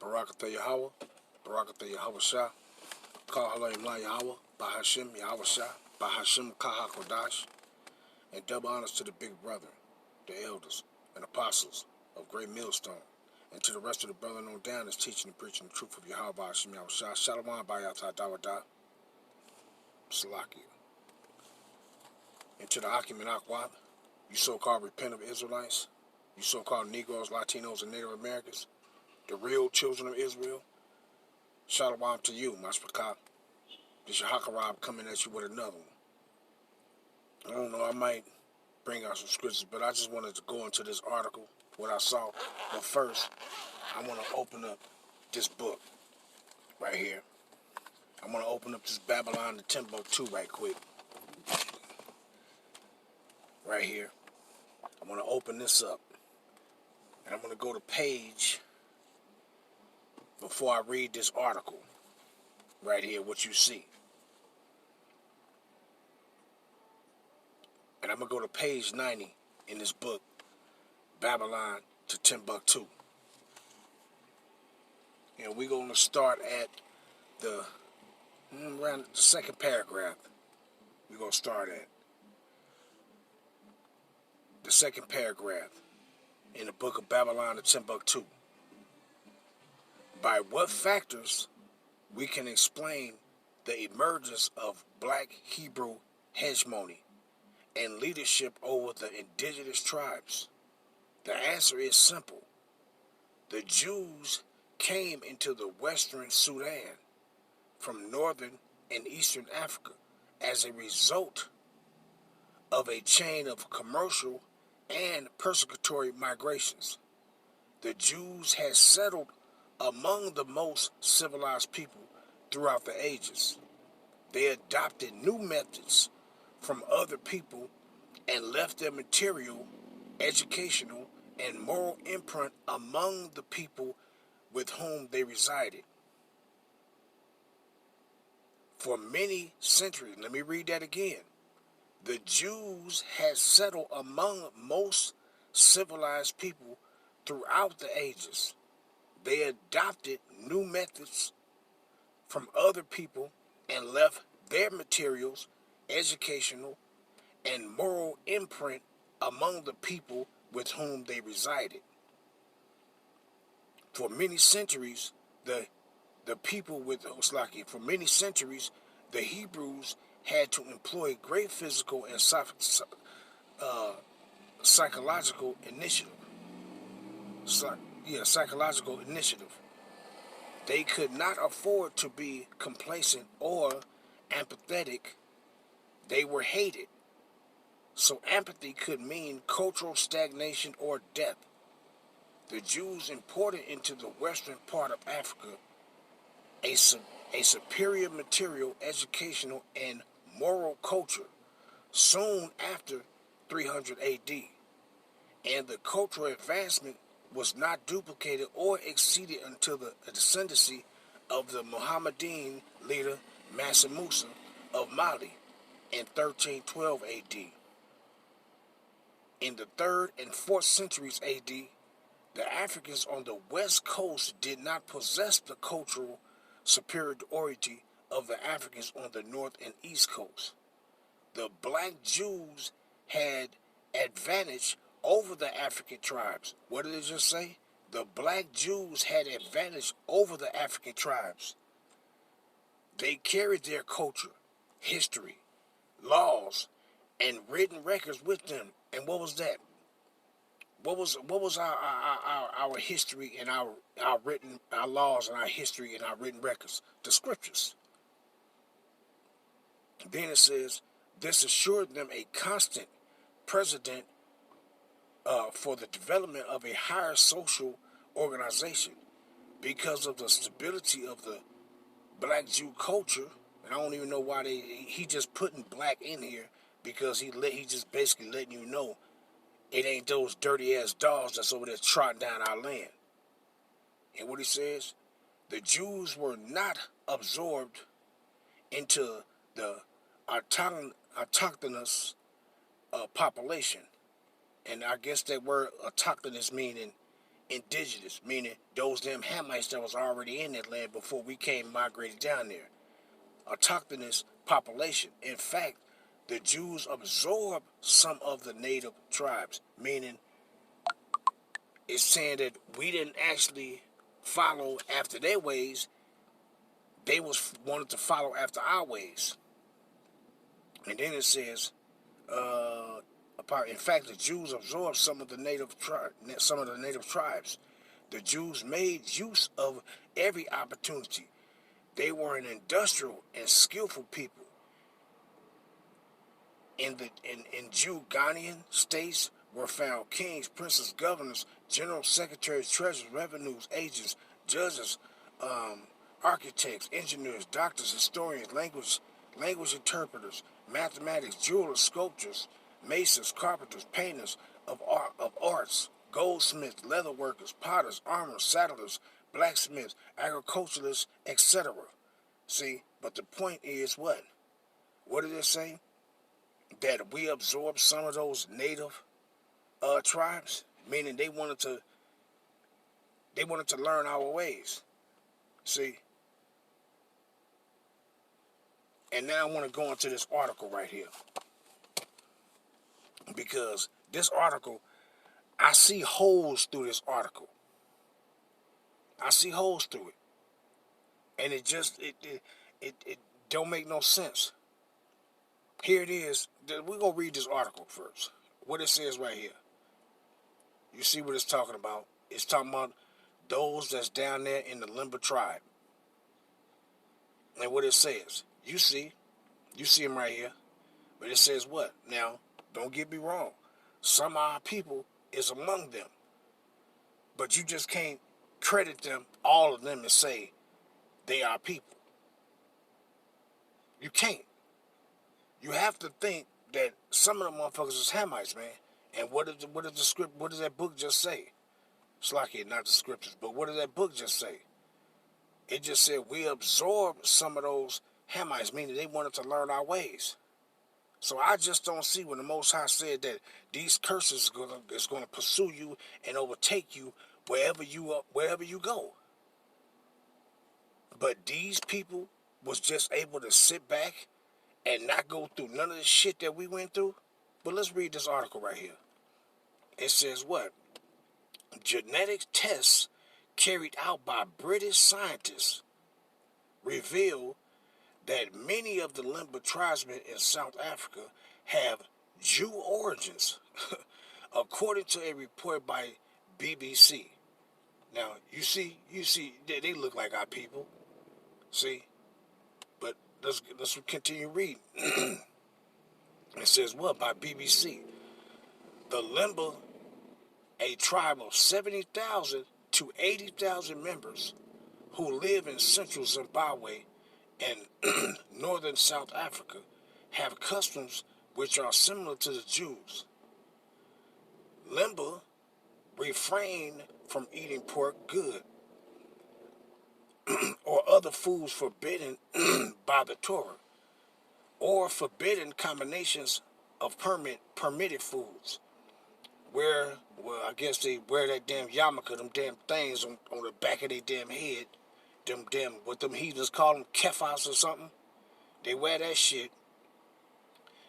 Barakatah Yahweh, Barakatah Yahweh Shah, Kal Halayim La Yahweh, Bahashim Yahweh Shah, Bahashim Kaha Kodash, and double honors to the big brother, the elders, and apostles of Great Millstone, and to the rest of the brethren on down that's teaching and preaching the truth of Yahweh Bahashim Yahweh Shah, Shalom Bayatah Dawadah, Salakia. And to the Akim and Akwab, you so-called repentant Israelites, you so-called Negroes, Latinos, and Native Americans, the real children of Israel, Shalom to you, Mashpakah. This your Hakarab coming at you with another one. I don't know, I might bring out some scriptures, but I just wanted to go into this article, what I saw. But first, I want to open up this book right here. I want to open up this Babylon to Timbuktu right quick. Right here. I want to open this up. And I'm going to go to page before I read this article. Right here, what you see. And I'm going to go to page 90 in this book, Babylon to Timbuktu. And we're going to start at around the second paragraph. We're going to start at the second paragraph in the book of Babylon to Timbuktu. By what factors we can explain the emergence of black Hebrew hegemony and leadership over the indigenous tribes? The answer is simple. The Jews came into the western Sudan from northern and eastern Africa as a result of a chain of commercial and persecutory migrations. The Jews had settled among the most civilized people throughout the ages. They adopted new methods from other people and left their material, educational, and moral imprint among the people with whom they resided. For many centuries, let me read that again. The Jews had settled among most civilized people throughout the ages. They adopted new methods from other people and left their materials, educational, and moral imprint among the people with whom they resided. For many centuries, the Hebrews had to employ great physical and psychological initiative. Psychological initiative. They could not afford to be complacent or apathetic. They were hated. So apathy could mean cultural stagnation or death. The Jews imported into the western part of Africa a superior material, educational, and moral culture soon after 300 AD. And the cultural advancement was not duplicated or exceeded until the ascendancy of the Mohammedan leader Mansa Musa of Mali in 1312 AD. In the 3rd and 4th centuries AD, the Africans on the west coast did not possess the cultural superiority of the Africans on the north and east coast. The black Jews had advantage over the African tribes. What did it just say? The black Jews had advantage over the African tribes. They carried their culture, history, laws, and written records with them. And what was that? What was our history and our laws and our history and our written records? The scriptures. Then it says, this assured them a constant precedent for the development of a higher social organization because of the stability of the black Jew culture. And I don't even know why he just putting black in here, because he just basically letting you know it ain't those dirty ass dogs that's over there trotting down our land. And what he says, the Jews were not absorbed into the autochthonous population. And I guess that word autochthonous meaning indigenous, meaning those damn Hamites that was already in that land before we came migrated down there. Autochthonous population. In fact, the Jews absorbed some of the native tribes, meaning it's saying that we didn't actually follow after their ways. They wanted to follow after our ways. And then it says, in fact, the Jews absorbed some of the native tribes. The Jews made use of every opportunity. They were an industrial and skillful people. In Jew Ghanaian states were found kings, princes, governors, general secretaries, treasurers, revenues, agents, judges, architects, engineers, doctors, historians, language interpreters, mathematics, jewelers, sculptors, masons, carpenters, painters of arts, goldsmiths, leather workers, potters, armorers, saddlers, blacksmiths, agriculturalists, etc. See, but the point is what? What did it say? That we absorbed some of those native tribes, meaning they wanted to learn our ways. See? And now I want to go into this article right here. Because this article, I see holes through this article. I see holes through it. And it don't make no sense. Here it is. We're going to read this article first. What it says right here. You see what it's talking about? It's talking about those that's down there in the Lemba tribe. And what it says. You see them right here. But it says what? Now, don't get me wrong. Some of our people is among them. But you just can't credit them, all of them, and say they are people. You can't. You have to think that some of the motherfuckers is Hamites, man. And what does that book just say? It's like it, not the scriptures, but what does that book just say? It just said we absorbed some of those Hamites, meaning they wanted to learn our ways. So I just don't see when the Most High said that these curses is gonna pursue you and overtake you wherever you go. But these people was just able to sit back and not go through none of the shit that we went through. But let's read this article right here. It says what? Genetic tests carried out by British scientists reveal that many of the Lemba tribesmen in South Africa have Jew origins, according to a report by BBC. Now, you see, they look like our people. See? But let's continue reading. It says what? By BBC. The Lemba, a tribe of 70,000 to 80,000 members who live in central Zimbabwe and northern South Africa, have customs which are similar to the Jews. Lemba refrain from eating pork good or other foods forbidden by the Torah, or forbidden combinations of permitted foods. I guess they wear that damn yarmulke, them damn things on the back of their damn head, what them heathens call them, kephas or something. They wear that shit,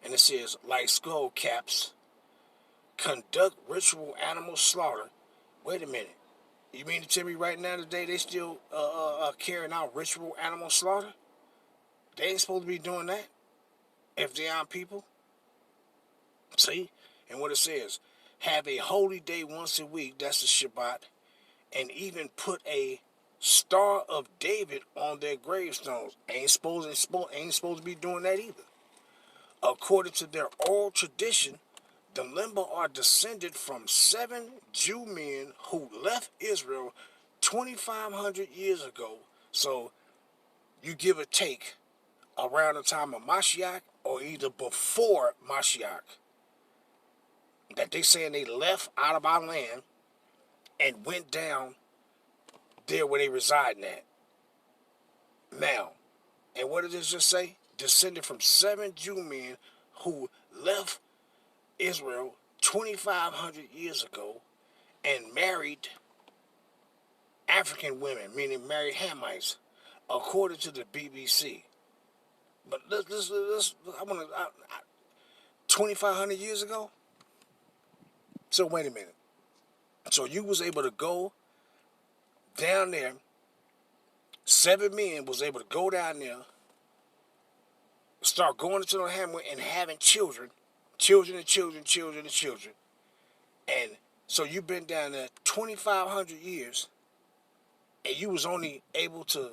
and it says, like skull caps, conduct ritual animal slaughter. Wait a minute. You mean to tell me right now today they still carrying out ritual animal slaughter? They ain't supposed to be doing that if they aren't people. See? And what it says, have a holy day once a week, that's the Shabbat, and even put a Star of David on their gravestones. Ain't supposed to be doing that either. According to their oral tradition, the Lemba are descended from 7 Jew men who left Israel 2,500 years ago. So you give or take around the time of Mashiach or either before Mashiach, that they saying they left out of our land and went down there where they reside at. Now, and what does it just say? Descended from 7 Jew men who left Israel 2,500 years ago and married African women, meaning married Hamites, according to the BBC. But I want to, 2,500 years ago? So wait a minute. So you was able to go down there, 7 men was able to go down there, start going into the Hamlet and having children, children and children, children and children. And so you've been down there 2,500 years, and you was only able to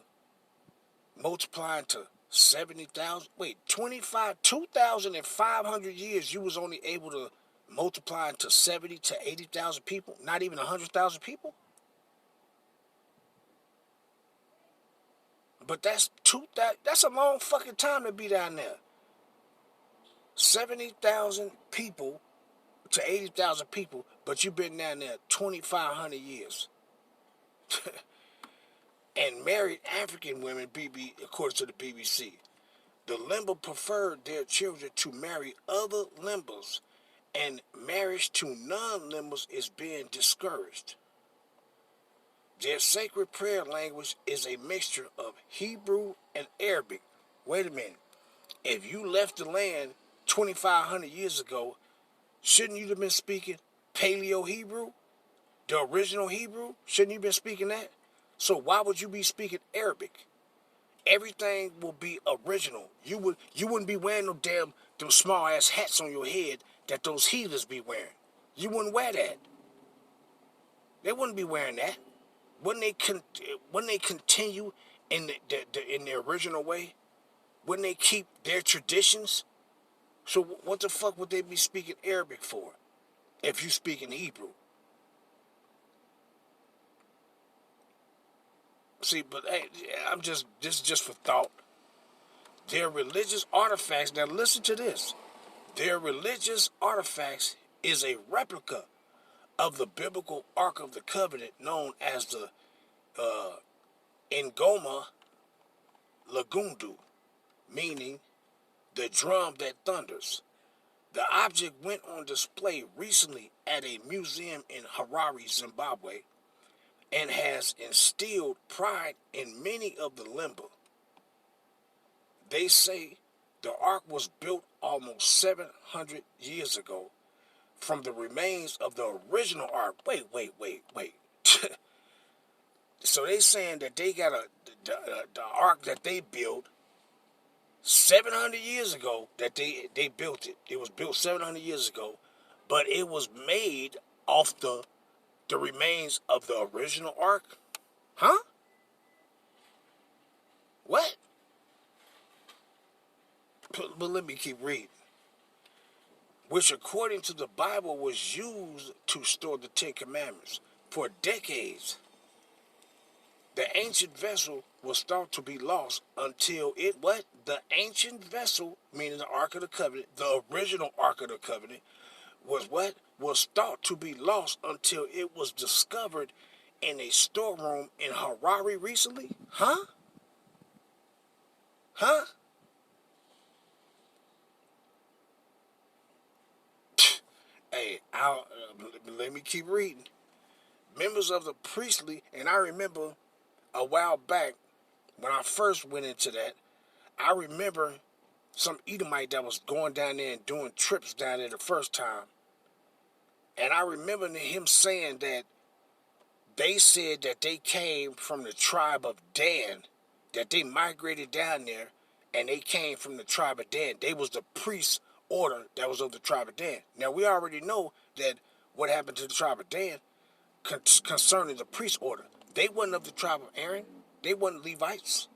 multiply into 70,000. Wait, 2,500 years you was only able to multiply into 70 to 80,000 people, not even 100,000 people. But that's a long fucking time to be down there. 70,000 people to 80,000 people, but you've been down there 2,500 years. And married African women, according to the BBC. The Limba preferred their children to marry other Limbas, and marriage to non-Limbas is being discouraged. Their sacred prayer language is a mixture of Hebrew and Arabic. Wait a minute. If you left the land 2,500 years ago, shouldn't you have been speaking Paleo-Hebrew? The original Hebrew? Shouldn't you have been speaking that? So why would you be speaking Arabic? Everything will be original. You wouldn't be wearing them small ass hats on your head that those heathens be wearing. You wouldn't wear that. They wouldn't be wearing that. Wouldn't they continue in their original way? Wouldn't they keep their traditions? So what the fuck would they be speaking Arabic for if you speak in Hebrew? See, but hey, this is just for thought. Their religious artifacts, now listen to this. Their religious artifacts is a replica of the biblical Ark of the Covenant known as the Ngoma Lagundu, meaning the drum that thunders. The object went on display recently at a museum in Harare, Zimbabwe, and has instilled pride in many of the Limba. They say the Ark was built almost 700 years ago from the remains of the original Ark. Wait. So they saying that they got the Ark that they built 700 years ago, that they built it. It was built 700 years ago, but it was made off the remains of the original Ark? Huh? What? But let me keep reading. Which, according to the Bible, was used to store the Ten Commandments. For decades, the ancient vessel was thought to be lost until the ancient vessel, meaning the Ark of the Covenant, the original Ark of the Covenant, was thought to be lost until it was discovered in a storeroom in Harare recently? Huh? Hey, let me keep reading. Members of the priestly, and I remember a while back when I first went into that, I remember some Edomite that was going down there and doing trips down there the first time. And I remember him saying that they said that they came from the tribe of Dan, that they migrated down there, and they came from the tribe of Dan. They was the priest order that was of the tribe of Dan. Now, we already know that what happened to the tribe of Dan concerning the priest order. They wasn't of the tribe of Aaron. They wasn't Levites.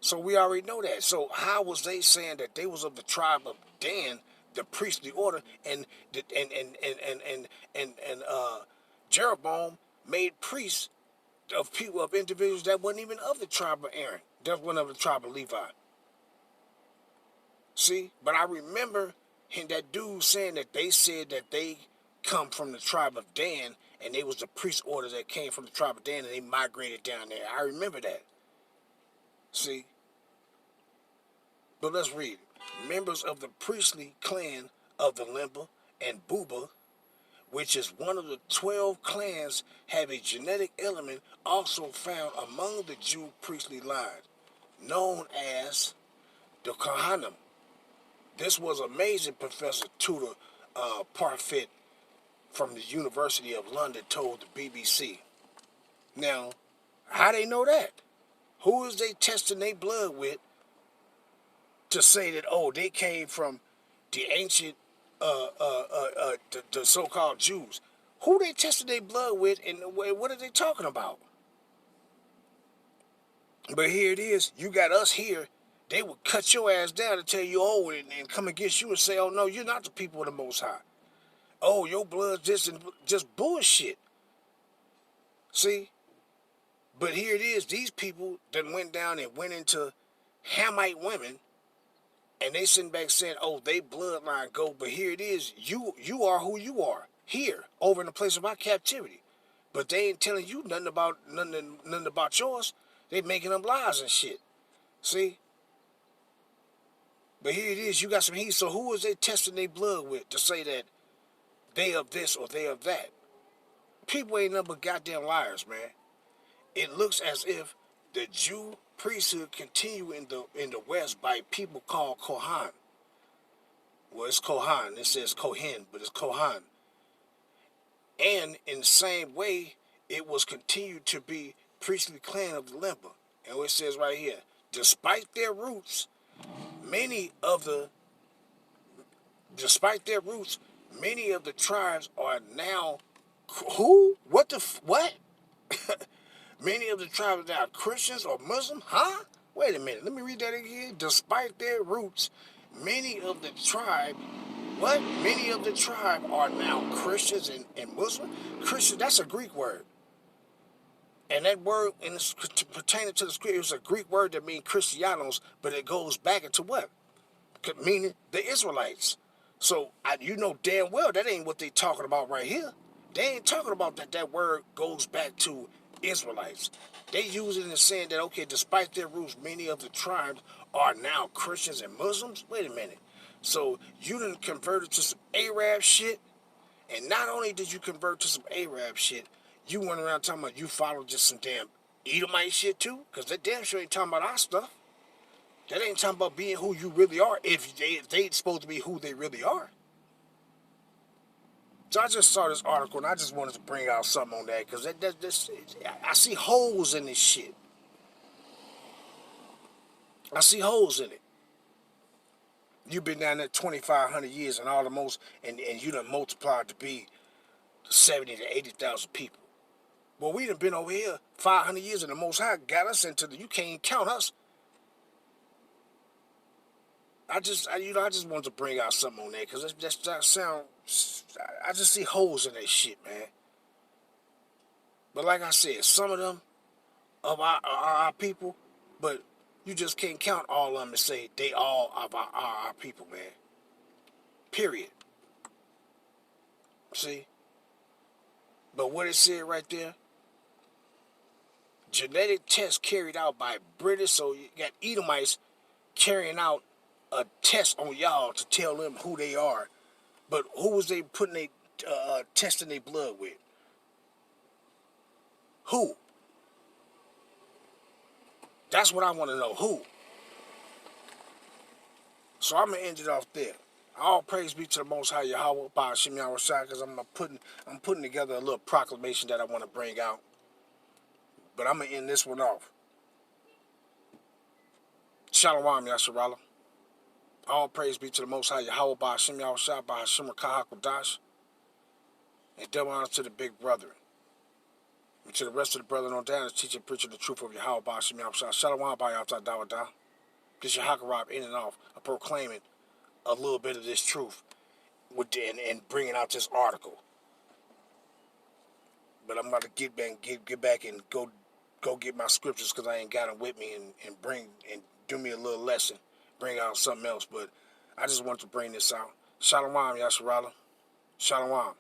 So we already know that. So how was they saying that they was of the tribe of Dan, the priestly order, and Jeroboam made priests of people, of individuals that wasn't even of the tribe of Aaron, that wasn't of the tribe of Levi. See, but I remember that dude saying that they said that they come from the tribe of Dan, and they was the priest order that came from the tribe of Dan, and they migrated down there. I remember that. See, but let's read. Members of the priestly clan of the Limba and Buba which is one of the 12 clans, have a genetic element also found among the Jew priestly line, known as the Kohanim. This was amazing, Professor Tudor Parfit from the University of London told the BBC. Now, how they know that? Who is they testing their blood with to say that, oh, they came from the ancient, the so-called Jews? Who they testing their blood with, and what are they talking about? But here it is. You got us here. They would cut your ass down and tell you, oh, and come against you and say, oh, no, you're not the people of the Most High. Oh, your blood's this and just bullshit. See? But here it is. These people that went down and went into Hamite women, and they sitting back saying, oh, they bloodline go. But here it is. You are who you are here, over in the place of our captivity. But they ain't telling you nothing about yours. They making up lies and shit. See? But here it is. You got some heat. So who is they testing their blood with to say that they of this or they of that? People ain't nothing but goddamn liars, man. It looks as if the Jew priesthood continue in the West by people called Kohan. Well, it's Kohan. It says Kohen, but it's Kohan. And in the same way, it was continued to be priestly clan of the Limba. And it says right here, despite their roots, many of the tribes are now who? What? Many of the tribes are now Christians or Muslim? Huh? Wait a minute. Let me read that again. Despite their roots, many of the tribe are now Christians and Muslim. Christian, that's a Greek word. And that word, pertaining to the scripture, is a Greek word that means Christianos, but it goes back into what? Meaning the Israelites. So you know damn well that ain't what they talking about right here. They ain't talking about that word goes back to Israelites. They use it in saying that, okay, despite their roots, many of the tribes are now Christians and Muslims. Wait a minute. So you done converted to some Arab shit, and not only did you convert to some Arab shit, you went around talking about you followed just some damn Edomite shit too? Because that damn sure ain't talking about our stuff. That ain't talking about being who you really are, if they supposed to be who they really are. So I just saw this article, and I just wanted to bring out something on that, because I see holes in this shit. I see holes in it. You've been down there 2,500 years and all the most, and you done multiplied to be 70 to 80,000 people. Well, we done been over here 500 years, and the Most High got us into you can't even count us. I just wanted to bring out something on that, because I just see holes in that shit, man. But like I said, some of them of our people, but you just can't count all of them and say they all of our people, man. Period. See? But what it said right there, genetic tests carried out by British, so you got Edomites carrying out a test on y'all to tell them who they are. But who was they putting testing their blood with? Who? That's what I want to know. Who? So I'm gonna end it off there. All praise be to the Most High Yahweh by Hashem Yahweh Shai, because I'm putting together a little proclamation that I want to bring out. But I'm gonna end this one off. Shalom Yasharallah. All praise be to the Most High Yahweh by Hashem Yahweh Shai by Hashem Rakah HaKodash. And double honor to the big brother. And to the rest of the brethren on down is teaching and preaching the truth of Yahweh by Hashem Yahweh Shai. Shalom by Yahweh Dawadah. This your Hakarab in and off, proclaiming a little bit of this truth and bringing out this article. But I'm about to get back and go get my scriptures, because I ain't got them with me, and bring and do me a little lesson, bring out something else. But I just want to bring this out. Shalom, Yasharallah. Shalom.